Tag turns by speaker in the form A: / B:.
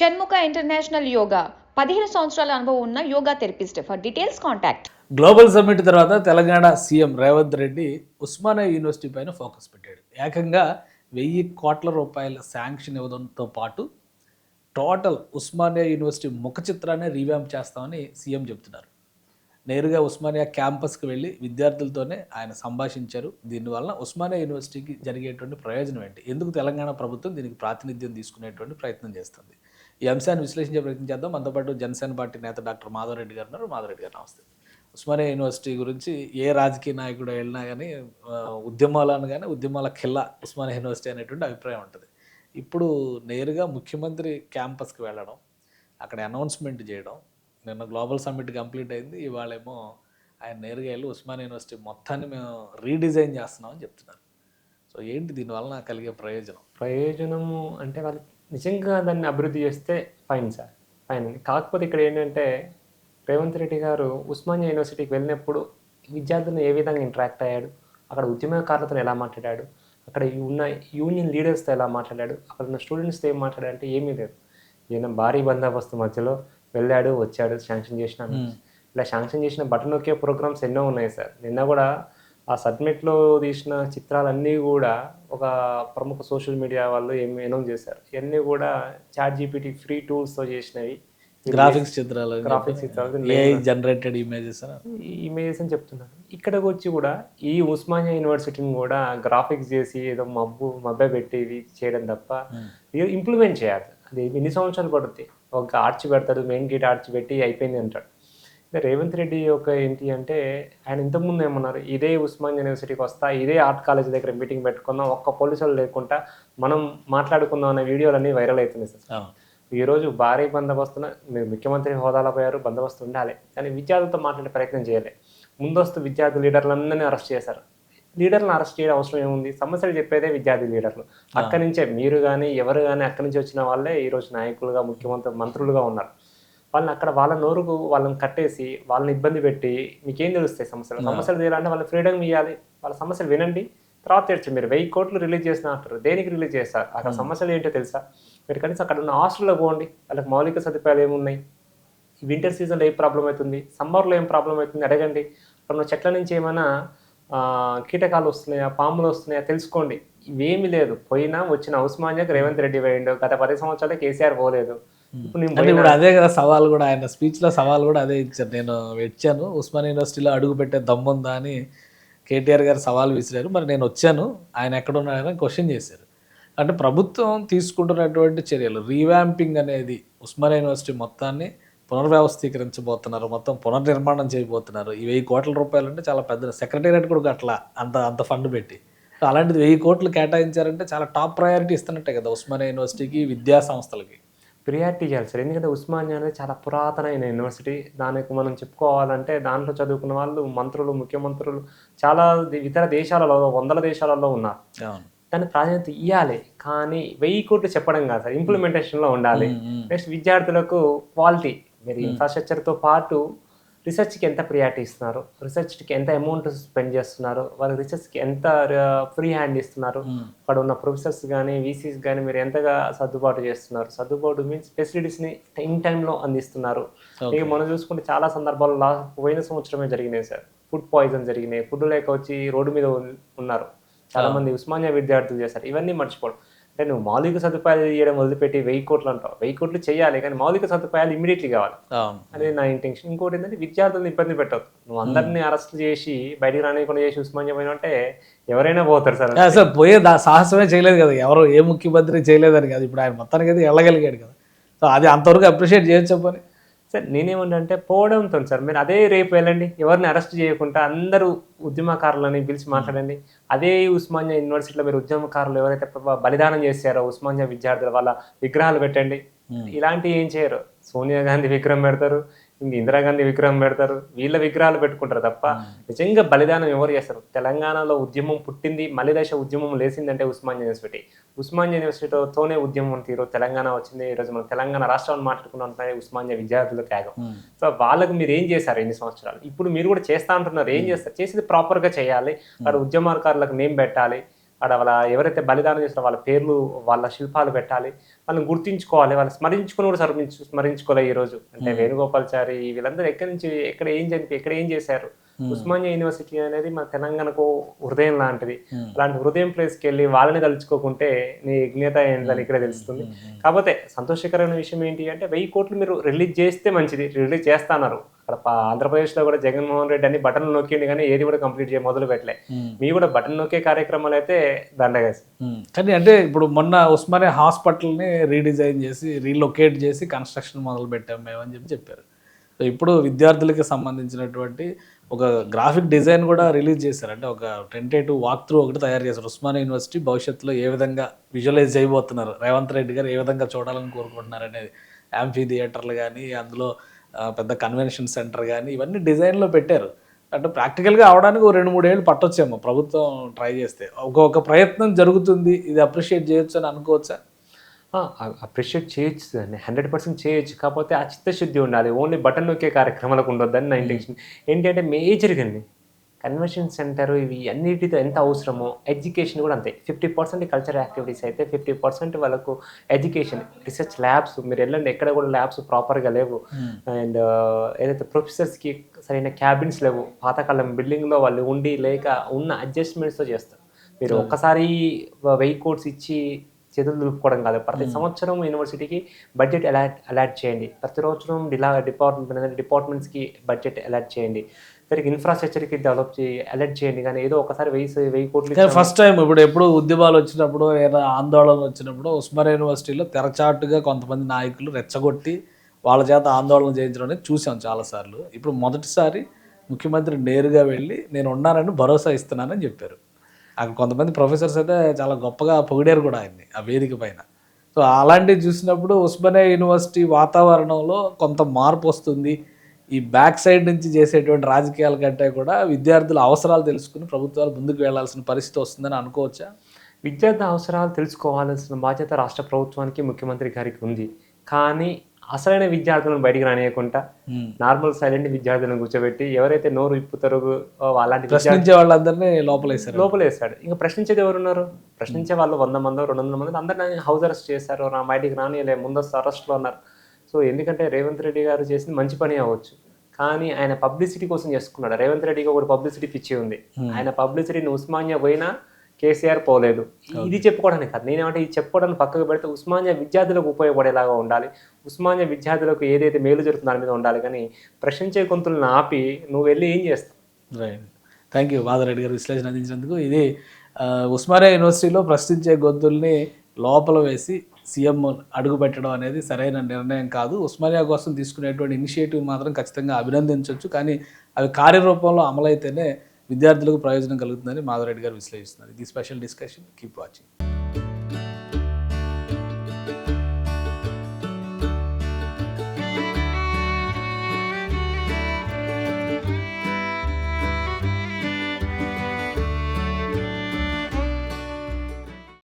A: Shanmukha international yoga 15 సంవత్సరాల అనుభవం ఉన్న yoga therapist. For details contact.
B: Global summit తర్వాత తెలంగాణ సీఎం రేవంత్ రెడ్డి ఉస్మానియా యూనివర్సిటీ పైన ఫోకస్ పెట్టాడు. ఏకంగా 1000 కోట్ల రూపాయల శాంక్షన్ ఇవ్వడంతో పాటు టోటల్ ఉస్మానియా యూనివర్సిటీ ముఖ చిత్రాన్ని రీవ్యాంప్ చేస్తామని సీఎం చెప్తున్నారు. నేరుగా ఉస్మానియా క్యాంపస్కి వెళ్ళి విద్యార్థులతోనే ఆయన సంభాషించారు. దీనివల్ల ఉస్మానియా యూనివర్సిటీకి జరిగేటువంటి ప్రయోజనం ఏంటి, ఎందుకు తెలంగాణ ప్రభుత్వం దీనికి ప్రాతినిధ్యం తీసుకునేటువంటి ప్రయత్నం చేస్తుంది, ఈ అంశాన్ని విశ్లేషించే ప్రయత్నం చేద్దాం. మనతో పాటు జనసేన పార్టీ నేత డాక్టర్ మాధవరెడ్డి గారు ఉన్నారు. మాధవరెడ్డి గారు నమస్తే. ఉస్మానియా యూనివర్సిటీ గురించి ఏ రాజకీయ నాయకుడు వెళ్ళినా కానీ ఉద్యమాలు అనగానే ఉద్యమాల కిల్లా ఉస్మానియా యూనివర్సిటీ అనేటువంటి అభిప్రాయం ఉంటుంది. ఇప్పుడు నేరుగా ముఖ్యమంత్రి క్యాంపస్కి వెళ్ళడం, అక్కడ అనౌన్స్మెంట్ చేయడం, నిన్న గ్లోబల్ సమ్మిట్ కంప్లీట్ అయింది, ఇవాళేమో ఆయన నేరుగా వెళ్ళి ఉస్మానియా యూనివర్సిటీ మొత్తాన్ని మేము రీడిజైన్ చేస్తున్నామని చెప్తున్నారు. సో ఏంటి దీనివల్ల కలిగే
C: ప్రయోజనము అంటే వాళ్ళు నిజంగా దాన్ని అభివృద్ధి చేస్తే ఫైన్ సార్, ఫైన్ అండి. కాకపోతే ఇక్కడ ఏంటంటే రేవంత్ రెడ్డి గారు ఉస్మానియా యూనివర్సిటీకి వెళ్ళినప్పుడు విద్యార్థులను ఏ విధంగా ఇంటరాక్ట్ అయ్యాడు, అక్కడ ఉద్యమకారులతో ఎలా మాట్లాడాడు, అక్కడ ఉన్న యూనియన్ లీడర్స్తో ఎలా మాట్లాడాడు, అక్కడ ఉన్న స్టూడెంట్స్తో ఏం మాట్లాడాడు అంటే ఏమీ లేదు. ఈయన భారీ బందోబస్తు మధ్యలో వెళ్ళాడు, వచ్చాడు, శాంక్షన్ చేసినాను. ఇలా శాంక్షన్ చేసిన బటన్ నొక్కే ప్రోగ్రామ్స్ ఎన్నో ఉన్నాయి సార్. నిన్న కూడా ఆ సబ్మిట్లో తీసిన చిత్రాలన్నీ కూడా ఒక ప్రముఖ సోషల్ మీడియా వాళ్ళు ఏమి అనౌన్స్ చేశారు. ఇవన్నీ కూడా చాట్ జీపీటీ ఫ్రీ టూల్స్తో చేసినవి,
B: గ్రాఫిక్స్ చిత్రాలు,
C: జనరేటెడ్ ఇమేజెస్ అని చెప్తున్నారు. ఇక్కడికి వచ్చి కూడా ఈ ఉస్మానియా యూనివర్సిటీని కూడా గ్రాఫిక్స్ చేసి ఏదో మబ్బే పెట్టి ఇవి చేయడం తప్ప ఇంప్లిమెంట్ చేయాలి. అది ఎన్ని సంవత్సరాలు పడుతుంది. ఒక ఆర్చ్ పెడతాడు, మెయిన్ గేట్ ఆర్చ్ పెట్టి అయిపోయింది అంటాడు. రేవంత్ రెడ్డి యొక్క ఏంటి అంటే ఆయన ఇంతకుముందు ఏమన్నారు, ఇదే ఉస్మానియా యూనివర్సిటీకి వస్తా, ఇదే ఆర్ట్ కాలేజ్ దగ్గర మీటింగ్ పెట్టుకుందాం, ఒక్క పోలీసులు లేకుండా మనం మాట్లాడుకుందాం అనే వీడియోలన్నీ వైరల్ అవుతున్నాయి సార్. ఈరోజు భారీ బందోబస్తున మీరు ముఖ్యమంత్రి హోదాలో పోయారు, బందోబస్తు ఉండాలి, కానీ విద్యార్థులతో మాట్లాడే ప్రయత్నం చేయాలి. ముందస్తు విద్యార్థి లీడర్లందరినీ అరెస్ట్ చేశారు. లీడర్లను అరెస్ట్ చేయడం అవసరం ఏముంది, సమస్యలు చెప్పేదే విద్యార్థి లీడర్లు. అక్కడి నుంచే మీరు కానీ ఎవరు కానీ అక్కడి నుంచి వచ్చిన వాళ్ళే ఈరోజు నాయకులుగా, ముఖ్యమంత్రి, మంత్రులుగా ఉన్నారు. వాళ్ళని అక్కడ వాళ్ళ నోరుకు వాళ్ళని కట్టేసి వాళ్ళని ఇబ్బంది పెట్టి మీకేం తెలుస్తాయి సమస్యలు తీయాలంటే వాళ్ళ ఫ్రీడమ్ ఇవ్వాలి, వాళ్ళ సమస్యలు వినండి, తర్వాత తెచ్చి మీరు 1000 కోట్లు రిలీజ్ చేసిన అంటారు. దేనికి రిలీజ్ చేస్తారు? అక్కడ సమస్యలు ఏంటో తెలుసా? మీరు కనీసం అక్కడ ఉన్న హాస్టల్లో పోండి, వాళ్ళకి మౌలిక సదుపాయాలు ఏమున్నాయి, వింటర్ సీజన్లో ఏం ప్రాబ్లం అవుతుంది, సమ్మర్లో ఏం ప్రాబ్లం అవుతుంది అడగండి. అక్కడ ఉన్న చెట్ల నుంచి ఏమైనా కీటకాలు వస్తున్నాయా, పాములు వస్తున్నాయా తెలుసుకోండి. ఇవేమీ లేదు. పోయినా వచ్చిన ఉస్మానియాకి రేవంత్ రెడ్డి పోయిండు, గత 10 సంవత్సరాలు కేసీఆర్ పోలేదు.
B: ఇప్పుడు అదే కదా సవాల్ కూడా, ఆయన స్పీచ్లో సవాల్ కూడా అదే ఇచ్చారు. నేను వచ్చాను, ఉస్మానియా యూనివర్సిటీలో అడుగు పెట్టే దమ్ముందా అని కేటీఆర్ గారు సవాల్ విసిరారు. మరి నేను వచ్చాను, ఆయన ఎక్కడున్నారని క్వశ్చన్ చేశారు. అంటే ప్రభుత్వం తీసుకుంటున్నటువంటి చర్యలు, రీవ్యాంపింగ్ అనేది ఉస్మానియా యూనివర్సిటీ మొత్తాన్ని పునర్వ్యవస్థీకరించబోతున్నారు, మొత్తం పునర్నిర్మాణం చేయబోతున్నారు. ఈ 1000 కోట్ల రూపాయలు అంటే చాలా పెద్ద, సెక్రటేరియట్ కూడా అట్లా అంత ఫండ్ పెట్టి అలాంటిది 1000 కోట్లు కేటాయించారంటే చాలా టాప్ ప్రయారిటీ ఇస్తున్నట్టే కదా ఉస్మానియా యూనివర్సిటీకి, విద్యా సంస్థలకి
C: ప్రియారిటీ చేయాలి సార్. ఎందుకంటే ఉస్మానియా అనేది చాలా పురాతనమైన యూనివర్సిటీ. దానికి మనం చెప్పుకోవాలంటే దాంట్లో చదువుకున్న వాళ్ళు మంత్రులు, ముఖ్యమంత్రులు చాలా ఇతర దేశాలలో, 100 దేశాలలో ఉన్నారు. దాని ప్రాధాన్యత ఇవ్వాలి. కానీ 1000 కోట్లు చెప్పడం కాదు సార్, ఇంప్లిమెంటేషన్లో ఉండాలి. నెక్స్ట్ విద్యార్థులకు క్వాలిటీ, మీరు ఇన్ఫ్రాస్ట్రక్చర్తో పాటు రీసెర్చ్కి ఎంత ప్రియారిటీ ఇస్తున్నారు, రీసెర్చ్కి ఎంత అమౌంట్ స్పెండ్ చేస్తున్నారు, వాళ్ళ రీసెర్చ్కి ఎంత ఫ్రీ హ్యాండ్ ఇస్తున్నారు, అక్కడ ఉన్న ప్రొఫెసర్స్ కానీ వీసీస్ కానీ మీరు ఎంతగా సర్దుబాటు చేస్తున్నారు. సర్దుబాటు మీన్స్ ఫెసిలిటీస్ని టైంలో అందిస్తున్నారు. ఇక మనం చూసుకుంటే చాలా సందర్భాల్లో పోయిన సంవత్సరమే జరిగినాయి సార్, ఫుడ్ పాయిజన్ జరిగినాయి, ఫుడ్ లేక వచ్చి రోడ్డు మీద ఉన్నారు చాలామంది ఉస్మానియా విద్యార్థులు చేశారు. ఇవన్నీ మర్చిపోవడం అంటే నువ్వు మౌలిక సదుపాయాలు చేయడం వదిలిపెట్టి 1000 కోట్లు అంటావు. 1000 కోట్లు చేయాలి, కానీ మౌలిక సదుపాయాలు ఇమీడియట్లీ కావాలి అనేది నా ఇంటెన్షన్. ఇంకోటి ఏంటంటే విద్యార్థులను ఇబ్బంది పెట్టదు. నువ్వు అందరినీ అరెస్ట్ చేసి బయటికి రానికుండా చేసి ఉస్మానియా పోయినా అంటే ఎవరైనా పోతారు సార్.
B: అసలు పోయే సాహసమే చేయలేదు కదా, ఎవరు ఏ ముఖ్యమంత్రి చేయలేదని కదా. ఇప్పుడు ఆయన మొత్తానికి అయితే వెళ్ళగలిగాడు కదా. సో అది అంతవరకు అప్రిషియేట్ చేయొచ్చు చెప్పని
C: సార్. నేనేమంటే పోవడంతో సార్ మీరు అదే రేపు వెళ్ళండి, ఎవరిని అరెస్ట్ చేయకుండా అందరూ ఉద్యమకారులని పిలిచి మాట్లాడండి. అదే ఉస్మానియా యూనివర్సిటీలో మీరు ఉద్యమకారులు ఎవరైతే బలిదానం చేశారో ఉస్మానియా విద్యార్థుల వాళ్ళ విగ్రహాలు పెట్టండి. ఇలాంటివి ఏం చేయరు. సోనియా గాంధీ విగ్రహం పెడతారు, ఇంక ఇందిరాగాంధీ విగ్రహం పెడతారు, వీళ్ళ విగ్రహాలు పెట్టుకుంటారు తప్ప నిజంగా బలిదానం ఎవరు చేస్తారు? తెలంగాణలో ఉద్యమం పుట్టింది, మలిదశ ఉద్యమం లేసిందంటే ఉస్మానియా యూనివర్సిటీ. ఉస్మానియా యూనివర్సిటీతోనే ఉద్యమం తీరు తెలంగాణ వచ్చింది. ఈరోజు మనం తెలంగాణ రాష్ట్రాన్ని మాట్లాడుకున్న ఉస్మానియా విద్యార్థుల త్యాగం. సో వాళ్ళకు మీరు ఏం చేశారు ఎన్ని సంవత్సరాలు? ఇప్పుడు మీరు కూడా చేస్తా అంటున్నారు, ఏం చేస్తారు? చేసేది ప్రాపర్గా చేయాలి. అక్కడ ఉద్యమకారులకు నేమ్ పెట్టాలి, ఆడ వాళ్ళ ఎవరైతే బలిదానం చేస్తారో వాళ్ళ పేర్లు, వాళ్ళ శిల్పాలు పెట్టాలి, వాళ్ళని గుర్తించుకోవాలి, వాళ్ళు స్మరించుకుని కూడా స్మరించుకోవాలి ఈరోజు. అంటే వేణుగోపాల్చారి వీళ్ళందరూ ఎక్కడి నుంచి ఎక్కడ ఏం చేశారు. ఉస్మానియా యూనివర్సిటీ అనేది మన తెలంగాణకు హృదయం లాంటిది. అలాంటి హృదయం ప్లేస్కి వెళ్ళి వాళ్ళని తలుచుకోకుంటే నీ యజ్ఞత ఏంటని ఇక్కడే తెలుస్తుంది. కాకపోతే సంతోషకరమైన విషయం ఏంటి అంటే 1000 కోట్లు మీరు రిలీజ్ చేస్తే మంచిది. రిలీజ్ చేస్తున్నారు. అక్కడ ఆంధ్రప్రదేశ్లో కూడా జగన్మోహన్ రెడ్డి అన్ని బటన్లు నొక్కిండి కానీ ఏది కూడా కంప్లీట్ మొదలు పెట్టలే. మీ కూడా బటన్ నొక్కే కార్యక్రమాలు అయితే దండగా.
B: కానీ అంటే ఇప్పుడు మొన్న ఉస్మానియా హాస్పిటల్ని రీడిజైన్ చేసి రీలొకేట్ చేసి కన్స్ట్రక్షన్ మొదలు పెట్టాం మేము అని చెప్పారు. సో ఇప్పుడు విద్యార్థులకి సంబంధించినటువంటి ఒక గ్రాఫిక్ డిజైన్ కూడా రిలీజ్ చేశారు. అంటే ఒక టెంటేటివ్ వాక్ త్రూ ఒకటి తయారు చేశారు. ఉస్మానియా యూనివర్సిటీ భవిష్యత్తులో ఏ విధంగా విజువలైజ్ చేయబోతున్నారు, రేవంత్ రెడ్డి గారు ఏ విధంగా చూడాలని కోరుకుంటున్నారు అనేది. యాంఫీ థియేటర్లు కానీ, అందులో పెద్ద కన్వెన్షన్ సెంటర్ కానీ ఇవన్నీ డిజైన్లో పెట్టారు. అంటే ప్రాక్టికల్గా అవడానికి 2-3 ఏళ్ళు పట్టొచ్చేమో ప్రభుత్వం ట్రై చేస్తే. ఒక ప్రయత్నం జరుగుతుంది, ఇది అప్రిషియేట్ చేయొచ్చు అని అనుకోవచ్చా?
C: అప్రిషియేట్ చేయొచ్చు దాన్ని, 100% చేయొచ్చు. కాకపోతే ఆ చిత్తశుద్ధి ఉండాలి. ఓన్లీ బటన్ నొక్కే కార్యక్రమాలకు ఉండొద్దని నా ఇంటెన్షన్. ఏంటంటే మేజర్గా కన్వెన్షన్ సెంటర్ ఇవి అన్నిటితో ఎంత అవసరమో ఎడ్యుకేషన్ కూడా అంతే. 50% కల్చర్ యాక్టివిటీస్ అయితే 50% వాళ్ళకు ఎడ్యుకేషన్, రీసెర్చ్ ల్యాబ్స్. మీరు వెళ్ళండి, ఎక్కడ కూడా ల్యాబ్స్ ప్రాపర్గా లేవు. అండ్ ఏదైతే ప్రొఫెసర్స్కి సరైన క్యాబిన్స్ లేవు. పాతకాలం బిల్డింగ్లో వాళ్ళు ఉండి లేక ఉన్న అడ్జస్ట్మెంట్స్తో చేస్తారు. మీరు ఒక్కసారి 1000 కోట్స్ ఇచ్చి చేతులు దులుపుకోవడం కాదు. ప్రతి సంవత్సరం యూనివర్సిటీకి బడ్జెట్ అలాట్ చేయండి. ప్రతి సంవత్సరం డిపార్ట్మెంట్స్కి బడ్జెట్ అలాట్ చేయండి. దానికి ఇన్ఫ్రాస్ట్రక్చర్కి డెవలప్ అలర్ట్ చేయండి. కానీ ఏదో ఒకసారి 1000 కోట్లు
B: ఫస్ట్ టైం ఎప్పుడు ఉద్యమాలు వచ్చినప్పుడు, ఏదైనా ఆందోళన వచ్చినప్పుడు ఉస్మానియా యూనివర్సిటీలో తెరచాటుగా కొంతమంది నాయకులు రెచ్చగొట్టి వాళ్ళ చేత ఆందోళన చేయించడం అనేది చూసాం చాలాసార్లు. ఇప్పుడు మొదటిసారి ముఖ్యమంత్రి నేరుగా వెళ్ళి నేను ఉన్నానని భరోసా ఇస్తున్నానని చెప్పారు. అక్కడ కొంతమంది ప్రొఫెసర్స్ అయితే చాలా గొప్పగా పొగిడారు కూడా ఆయన్ని ఆ వేదిక పైన. సో అలాంటివి చూసినప్పుడు ఉస్మానియా యూనివర్సిటీ వాతావరణంలో కొంత మార్పు వస్తుంది. ఈ బ్యాక్ సైడ్ నుంచి చేసేటువంటి రాజకీయాల కంటే కూడా విద్యార్థుల అవసరాలు తెలుసుకుని ప్రభుత్వాలు ముందుకు వెళ్లాల్సిన పరిస్థితి వస్తుందని అనుకోవచ్చా?
C: విద్యార్థి అవసరాలు తెలుసుకోవాల్సిన బాధ్యత రాష్ట్ర ప్రభుత్వానికి, ముఖ్యమంత్రి గారికి ఉంది. కానీ అసలైన విద్యార్థులను బయటికి రానియకుండా నార్మల్ సైలెంట్ విద్యార్థులను కూర్చోబెట్టి ఎవరైతే నోరు ఇప్పుతారో అలాంటి
B: ప్రశ్నించే వాళ్ళందరినీ లోపలేశాడు.
C: ఇంకా ప్రశ్నించేది ఎవరున్నారు? ప్రశ్నించే వాళ్ళు 100 మందో 200 మంది అందరినీ హౌస్ అరెస్ట్ చేశారు. నా బయటికి రానియలే, ముందస్తు అరెస్ట్లో ఉన్నారు. సో ఎందుకంటే రేవంత్ రెడ్డి గారు చేసింది మంచి పని అవ్వచ్చు, కానీ ఆయన పబ్లిసిటీ కోసం చేసుకున్నాడు. రేవంత్ రెడ్డికి ఒకటి పబ్లిసిటీ పిచ్చి ఉంది. ఆయన పబ్లిసిటీని ఉస్మానియా పోయినా కేసీఆర్ పోలేదు. ఇది చెప్పుకోవడానికి కాదు. నేనేమంటే ఇది చెప్పుకోవడానికి పక్కకు పెడితే ఉస్మానియా విద్యార్థులకు ఉపయోగపడేలాగా ఉండాలి. ఉస్మానియా విద్యార్థులకు ఏదైతే మేలు జరుగుతుందో దాని మీద ఉండాలి. కానీ ప్రశ్నించే గొంతులను ఆపి నువ్వు వెళ్ళి ఏం చేస్తావు?
B: రైట్. థ్యాంక్ యూ మాధవరెడ్డి గారు విశ్లేషణ అందించినందుకు. ఇది ఉస్మానియా యూనివర్సిటీలో ప్రశ్నించే గొంతుల్ని లోపల వేసి సీఎం అడుగు పెట్టడం అనేది సరైన నిర్ణయం కాదు. ఉస్మానియా కోసం తీసుకునేటువంటి ఇనిషియేటివ్ మాత్రం ఖచ్చితంగా అభినందించవచ్చు. కానీ అవి కార్యరూపంలో అమలైతేనే విద్యార్థులకు ప్రయోజనం కలుగుతుందని మాధవరెడ్డి గారు విశ్లేషిస్తున్నారు. ఇది స్పెషల్ డిస్కషన్. Keep watching.